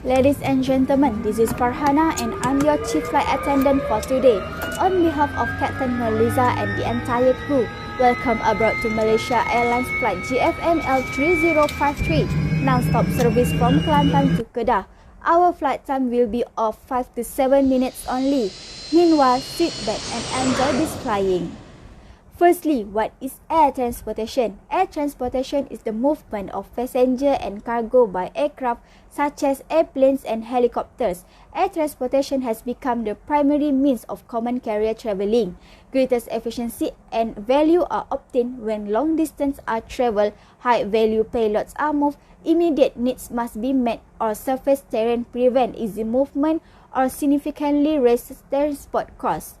Ladies and gentlemen, this is Farhana and I'm your chief flight attendant for today. On behalf of Captain Nurliza and the entire crew, welcome aboard to Malaysia Airlines flight GFML 3053, non-stop service from Kelantan to Kedah. Our flight time will be of 5 to 7 minutes only. Meanwhile, sit back and enjoy this flying. Firstly, what is air transportation? Air transportation is the movement of passenger and cargo by aircraft such as airplanes and helicopters. Air transportation has become the primary means of common carrier travelling. Greatest efficiency and value are obtained when long distances are travelled, high value payloads are moved, immediate needs must be met, or surface terrain prevent easy movement or significantly raise transport costs.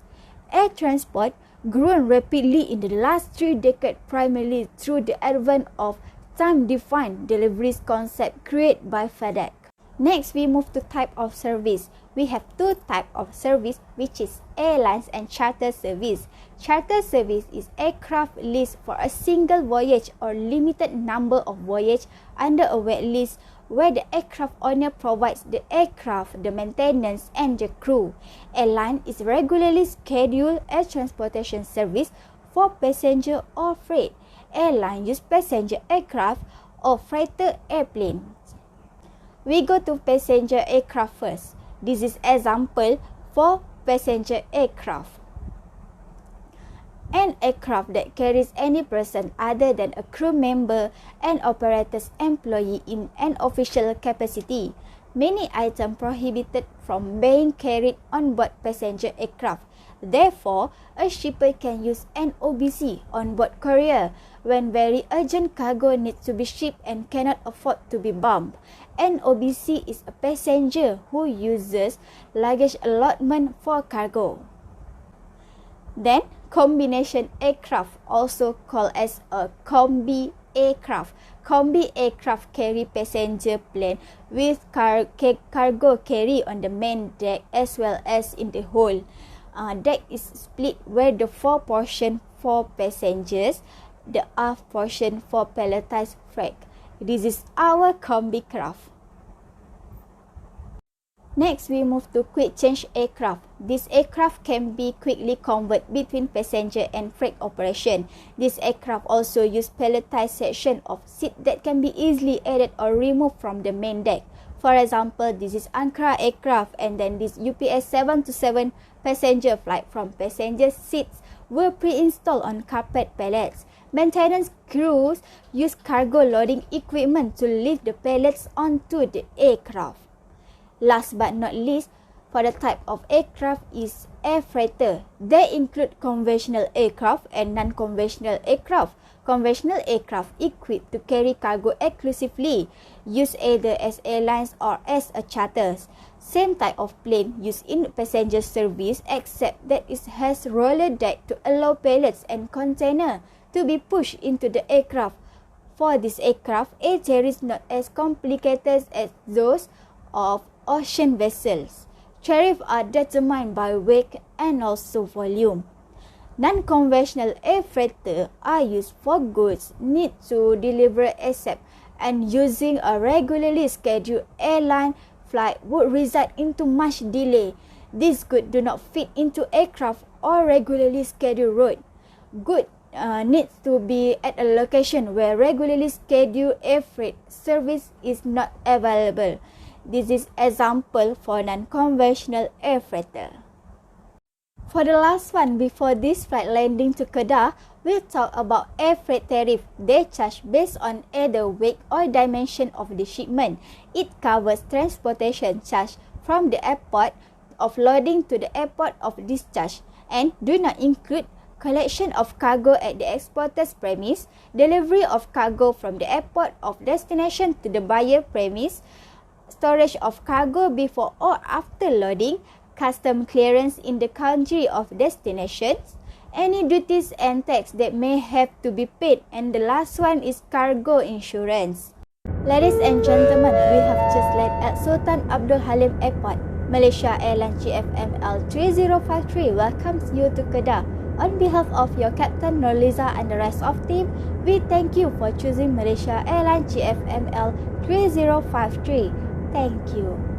Air transport grown rapidly in the last 3 decades primarily through the advent of time-defined deliveries concept created by FedEx. Next, we move to type of service. We have 2 types of service, which is airlines and charter service. Charter service is aircraft leased for a single voyage or limited number of voyages under a wet lease where the aircraft owner provides the aircraft, the maintenance, and the crew. Airline is regularly scheduled air transportation service for passenger or freight. Airline use passenger aircraft or freighter airplanes. We go to passenger aircraft first. This is example for passenger aircraft. An aircraft that carries any person other than a crew member and operator's employee in an official capacity. Many items prohibited from being carried on board passenger aircraft. Therefore, a shipper can use an OBC on board courier when very urgent cargo needs to be shipped and cannot afford to be bumped. An OBC is a passenger who uses luggage allotment for cargo. Then, combination aircraft, also called as a Combi Aircraft. Combi Aircraft carry passenger plane with cargo carry on the main deck as well as in the hold. Deck is split where the fore portion for passengers, the aft portion for palletized freight. This is our Combi craft. Next, we move to quick change aircraft. This aircraft can be quickly converted between passenger and freight operation. This aircraft also use palletized section of seat that can be easily added or removed from the main deck. For example, this is Ankara aircraft, and then this UPS 727 passenger flight from passenger seats were pre-installed on carpet pallets. Maintenance crews use cargo loading equipment to lift the pallets onto the aircraft. Last but not least, for the type of aircraft is air freighter. They include conventional aircraft and non-conventional aircraft. Conventional aircraft equipped to carry cargo exclusively, used either as airlines or as a charters. Same type of plane used in passenger service except that it has roller deck to allow pallets and container to be pushed into the aircraft. For this aircraft, air tariffs not as complicated as those of ocean vessels. Tariffs are determined by weight and also volume. Non-conventional air freighter are used for goods need to deliver ASAP, and using a regularly scheduled airline flight would result into much delay. These goods do not fit into aircraft or regularly scheduled route. Goods needs to be at a location where regularly scheduled air freight service is not available. This is example for non-conventional air freighter. For the last one, before this flight landing to Kedah, we'll talk about air freight tariff. They charge based on either weight or dimension of the shipment. It covers transportation charge from the airport of loading to the airport of discharge and do not include collection of cargo at the exporter's premise, delivery of cargo from the airport of destination to the buyer premise, storage of cargo before or after loading, custom clearance in the country of destination, any duties and tax that may have to be paid, and the last one is cargo insurance. Ladies and gentlemen, we have just landed at Sultan Abdul Halim Airport. Malaysia Airlines GFML 3053 welcomes you to Kedah. On behalf of your Captain Nurliza and the rest of team, we thank you for choosing Malaysia Airlines GFML 3053. Thank you.